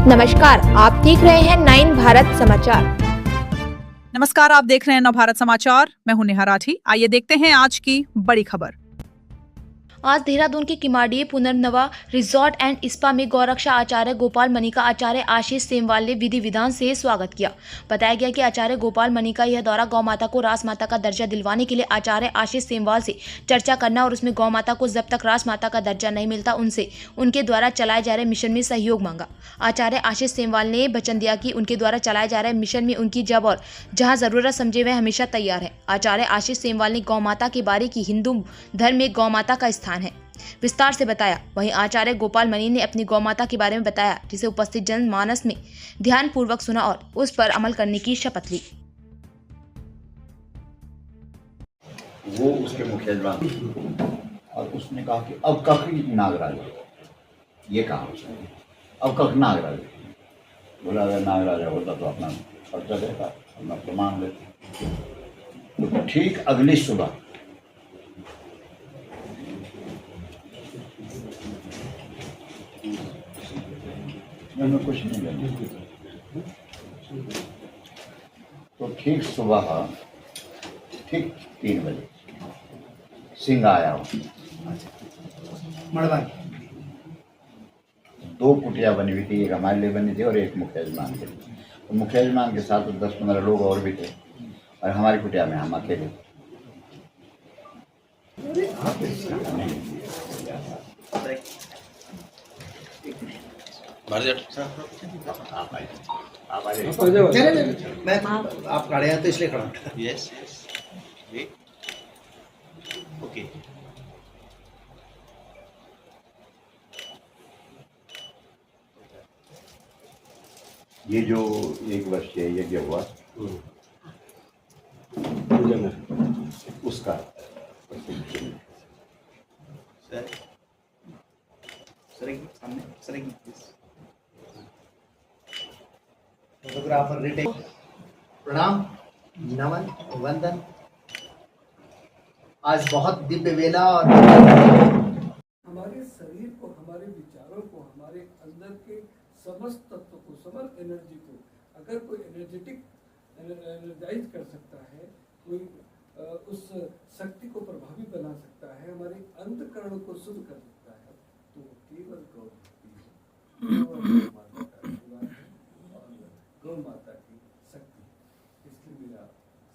नमस्कार, आप देख रहे हैं 9 भारत समाचार। नमस्कार, आप देख रहे हैं नव भारत समाचार। मैं हूं नेहा राठी। आइए देखते हैं आज की बड़ी खबर। आज देहरादून के किमाड़ी पुनर्नवा रिजॉर्ट एंड स्पा में गौरक्षा आचार्य गोपाल मनी का आचार्य आशीष सेमवाल ने विधि विधान से स्वागत किया। बताया गया कि आचार्य गोपाल मनी का यह दौरा गौ माता को रास माता का दर्जा दिलवाने के लिए आचार्य आशीष सेमवाल से चर्चा करना और उसमें गौ माता को जब तक रास माता का दर्जा नहीं मिलता उनसे उनके द्वारा चलाए जा रहे मिशन में सहयोग मांगा। आचार्य आशीष सेमवाल ने वचन दिया कि उनके द्वारा चलाए जा रहे मिशन में उनकी जब और जहाँ जरूरत समझे वह हमेशा तैयार है। आचार्य आशीष सेमवाल ने गौ माता के बारे की हिंदू धर्म में गौ माता का स्थान है विस्तार से बताया। वहीं आचार्य गोपाल मनी ने अपनी गौ माता के बारे में बताया, जिसे उपस्थित जनमानस में ध्यान पूर्वक सुना और उस पर अमल करने की शपथ ली। वो उसके मुखिया और उसने कहा कि अब कख नागराज, ये कहा उसने, अब कख नागराज। बोला अगर नागराजा होता तो अपना पर्चा देता, अपना प्रमाण देता। तो ठीक अगली सुबह मैंने कुछ नहीं जाना, तो ठीक सुबह ठीक 3 बजे सिंह आया हो। दो कुटिया बनी हुई थी, एक हमारे लिए बनी थी और एक मुखिया जमान के लिए। तो मुखिया जमान के साथ 10-15 लोग और भी थे और हमारी कुटिया में हम अकेले। मैं आप खड़े हैं तो इसलिए खड़ा हूं। Yes wait okay. ये जो 1 वर्ष यज्ञ हुआ उसका सर सामने सर फोटोग्राफर रिटेक प्रणाम नमन वंदन। आज बहुत दिव्य वेला और हमारे शरीर को, हमारे विचारों को, हमारे अंदर के समस्त तत्व को, समस्त एनर्जी को अगर कोई एनर्जाइज कर सकता है, कोई उस शक्ति को प्रभावी बना सकता है, हमारे अंतकरण को शुद्ध कर सकता है, तो केवल गौ माता का आशीर्वाद है और गौ माता की शक्ति। इसलिए मेरा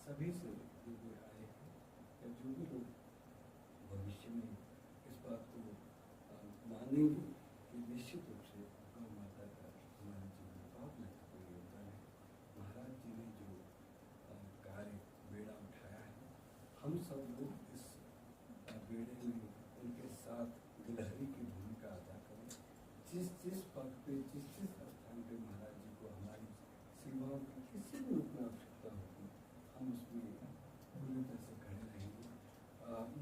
सभी से आए हैं जो भी लोग भविष्य में इस बात को मानेंगे कि निश्चित रूप से गौ माता का हमारे जीवन में बहुत महत्वपूर्ण योगदान है। महाराज जी ने जो कार्य बेड़ा उठाया है, हम सब लोग इस बेड़े में उनके साथ गिलहरी की भूमिका अदा करें। जिस पद पे, जिस स्थान पे महाराज जी को हमारी सेवाओं की किसी भी रूप में आवश्यकता होगी, हम उसमें पूरी तरह से खड़े रहेंगे।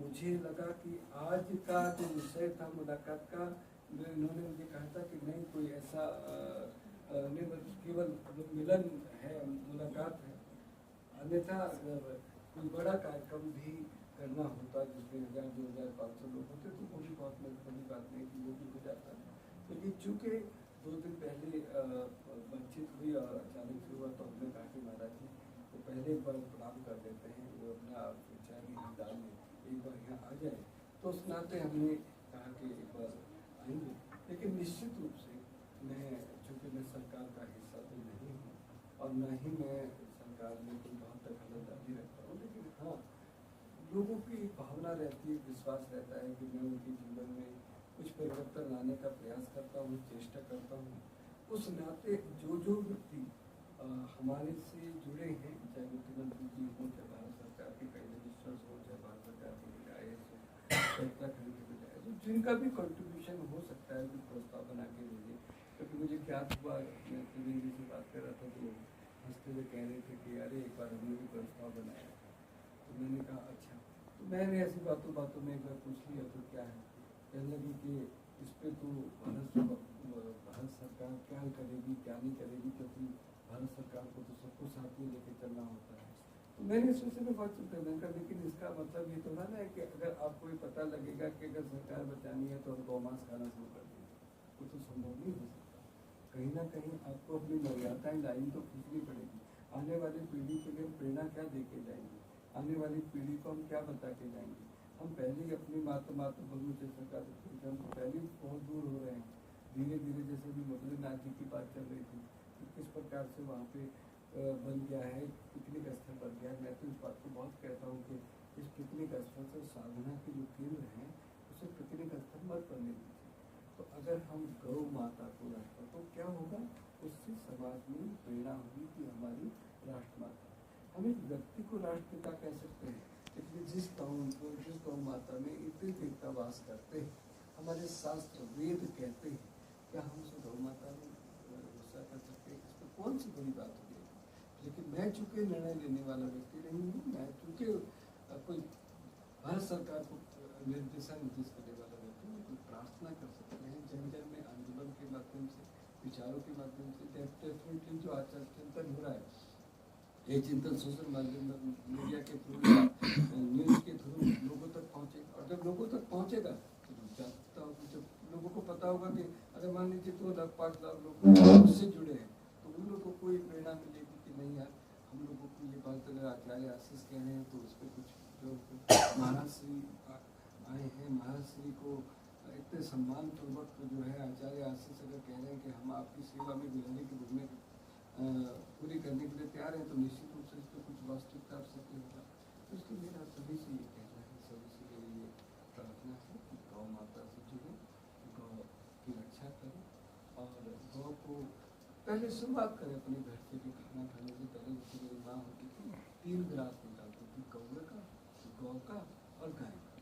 मुझे लगा कि आज का जो विषय था मुलाकात का, इन्होंने मुझे कहा था कि नहीं कोई ऐसा नहीं, केवल मिलन है, मुलाकात है, अन्यथा कोई बड़ा कार्यक्रम भी करना होता जिसमें 1000-2500 लोग होते तो वो भी बहुत महत्वपूर्ण बात नहीं कि वो भी हो जाता। लेकिन चूँकि 2 दिन पहले बातचीत हुई और अचानक से हुआ, तो हमने कहा कि महाराज जी तो पहले एक बार प्रणाम कर देते हैं, वो अपना विचार यहाँ डाल लें, एक बार यहाँ आ जाए। तो उस नाते हमने कहा कि एक बार आएंगे। लेकिन निश्चित रूप से चूँकि मैं सरकार का हिस्सा तो नहीं हूँ और न ही मैं सरकार में कोई बहुत दखलंदाजी रखता हूँ, लेकिन हाँ लोगों की भावना रहती है, विश्वास रहता है कि मैं उनके जीवन में कुछ परिवर्तन लाने का प्रयास करता हूँ, चेष्टा करता हूँ। उस नाते जो व्यक्ति हमारे से जुड़े हैं, चाहे मुख्यमंत्री जी हों, चाहे भारत सरकार के कई मिनिस्टर्स हों, चाहे भारत सरकार के विधायक हों, उत्तराखंड के विधायक हों, जिनका भी कंट्रीब्यूशन हो सकता है, कुछ प्रस्ताव बना के भेजे। क्योंकि मुझे ज्ञात हुआ, मैं त्रिवेदी से बात कर रहा था तो हंसते हुए कह रहे थे कि अरे एक बार हमने भी प्रस्ताव बनाया था। तो मैंने कहा अच्छा, तो मैंने ऐसी बातों में एक बार पूछ लिया तो क्या है, कहने लगी कि इस पर तो भारत सरकार क्या करेगी क्या नहीं करेगी, क्योंकि भारत सरकार को तो सबको साथ में लेके चलना होता है। तो मैंने सोचा में बात चिंता नहीं कर, लेकिन इसका मतलब ये तो ना कि अगर आपको ये पता लगेगा कि अगर सरकार बचानी है तो हम गौ मांस खाना शुरू कर देंगे, वो तो संभव नहीं हो सकता। कहीं ना कहीं आपको अपनी मर्यादाएं लाइन तो खींचनी पड़ेगी। आने वाली पीढ़ी के लिए प्रेरणा क्या दे के जाएंगे, आने वाली पीढ़ी को हम क्या बता के जाएंगे। हम पहले ही अपनी मातृभूमि से सरकार हम पहले ही बहुत दूर हो रहे हैं। धीरे धीरे जैसे भी मुद्रीनाथ जी की बात चल रही थी कि किस प्रकार से वहाँ पे बन गया है, पिकनिक स्थल बन गया है। मैं तो इस बात को बहुत कहता हूँ कि इस पिकनिक स्थल से साधना के जो केंद्र हैं उसे पिकनिक स्थल मत बनने दीजिए। तो अगर हम गौ माता को राष्ट्र, तो क्या होगा, उससे समाज में प्रेरणा होगी कि हमारी राष्ट्रमाता। हम एक व्यक्ति को राष्ट्रपिता कह सकते हैं, लेकिन जिस गौ माता में इतने देवता वास करते हैं, हमारे शास्त्र वेद कहते हैं, क्या हम उस गौ माता में गुस्सा कर सकते हैं? इसमें कौन सी बड़ी बात होगी? लेकिन मैं चूंकि निर्णय लेने वाला व्यक्ति नहीं हूँ, मैं चूंकि कोई भारत सरकार को दिशा निर्देश करने वाला व्यक्ति हूँ, कोई प्रार्थना कर सकते हैं जन जन में आंदोलन के माध्यम से, विचारों के माध्यम से। डेफिनेटली जो आचार चिंतन हो रहा है, ये चिंतन सोशल मीडिया के थ्रू, न्यूज के थ्रू लोगों तक पहुँचेगा। और जब लोगों तक पहुँचेगा तो जब लोगों को पता होगा कि अगर मान लीजिए 2 लाख 5 लाख लोग उससे जुड़े हैं, तो उन लोगों को कोई प्रेरणा मिलेगी कि नहीं यार, हम लोगों को ये बात अगर आचार्य आशीष कह रहे हैं तो उस पर कुछ जो महाराज श्री आए हैं, महाराज श्री को इतने सम्मान पूर्वक जो है आचार्य आशीष अगर कह रहे हैं कि हम आपकी सेवा में गुजरने की भूमि पूरी करने के लिए तैयार हैं, तो निश्चित रूप से इस पर कुछ वास्तविकता सत्य होगा। तो इसलिए मेरा सभी से ये कहना है, सभी से मेरी ये प्रार्थना है कि गौ माता से जुड़े, गौ की रक्षा करें और गौ को पहले शुरुआत करें अपने घर से। कि खाना खाने से पहले जैसे मेरी माँ होती थी 3 गिलास निकालती थी, कौवे का, गौ का और गाय का।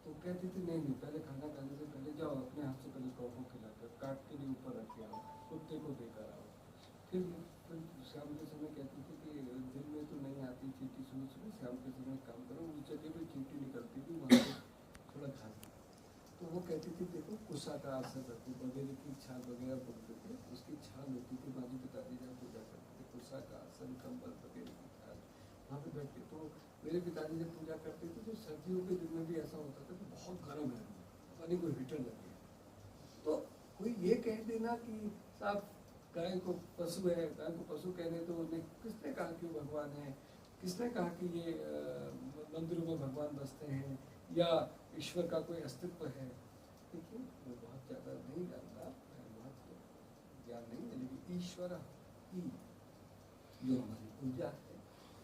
तो कहती थी नहीं पहले खाना खाने से पहले जाओ अपने हाथ से पहले गौ को खिलाकर काट के लिए ऊपर रख के आओ, कुत्ते को देकर आओ। फिर शाम के समय कहती थी कि दिन में तो नहीं आती चींटी, सुबह शाम के समय काम करो, उस जगह पे चींटी निकलती थी, वहाँ पे थोड़ा घास। तो वो कहती थी देखो कुशा का आसन रखो, बगेरे की छाल वगैरह बोलते थे, उसकी छाल होती थी, माजी पिताजी जब पूजा करते थे, कुशा का आसन, कंबल वगैरह की छाल वहाँ पे बैठते। तो मेरे पिताजी जब पूजा करते थे तो सर्दियों के दिन में भी ऐसा होता था कि बहुत गर्म है, पानी को हीटर लग गया। तो कोई ये कह देना कि साहब गाय को पशु है, गाय को पशु कहने, तो उन्हें किसने कहा कि वो भगवान है, किसने कहा कि ये मंदिरों में भगवान बसते हैं या ईश्वर का कोई अस्तित्व है। देखिए मैं बहुत ज़्यादा नहीं जानता, बहुत ज्ञान नहीं है, लेकिन ईश्वर ही जो हमारी ऊर्जा है,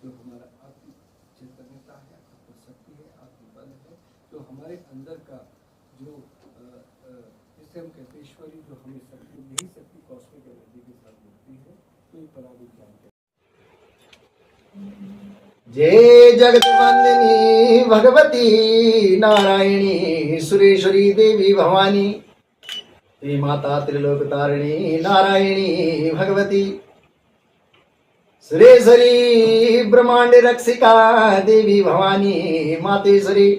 जो हमारा आत्मिक चैतन्यता है, आत्मशक्ति है, आत्मबल है, जो हमारे अंदर का जो जिसे हम कहते हैं ईश्वरी जो हमें शक्ति, यही शक्ति कॉस्मिक एनर्जी के साथ मिलती है। तो ये पराविज्ञान के जय जगत वंदिनी भगवती नारायणी सुरेश्वरी देवी भवानी, हे माता त्रिलोक तारिणी नारायणी भगवती सुरेश्वरी ब्रह्मांड रक्षिका देवी भवानी मातेश्वरी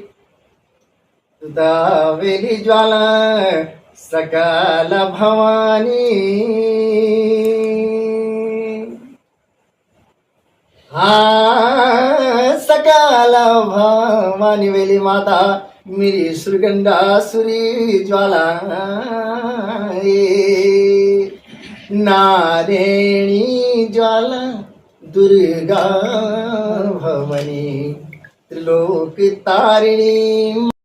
तुता वेली ज्वाला सकल भवानी। हाँ सकल भवानी वेली माता मेरी सुरगंडा सुरी ज्वाला, नारायणी ज्वाला दुर्गा भवानी त्रिलोक तारिणी।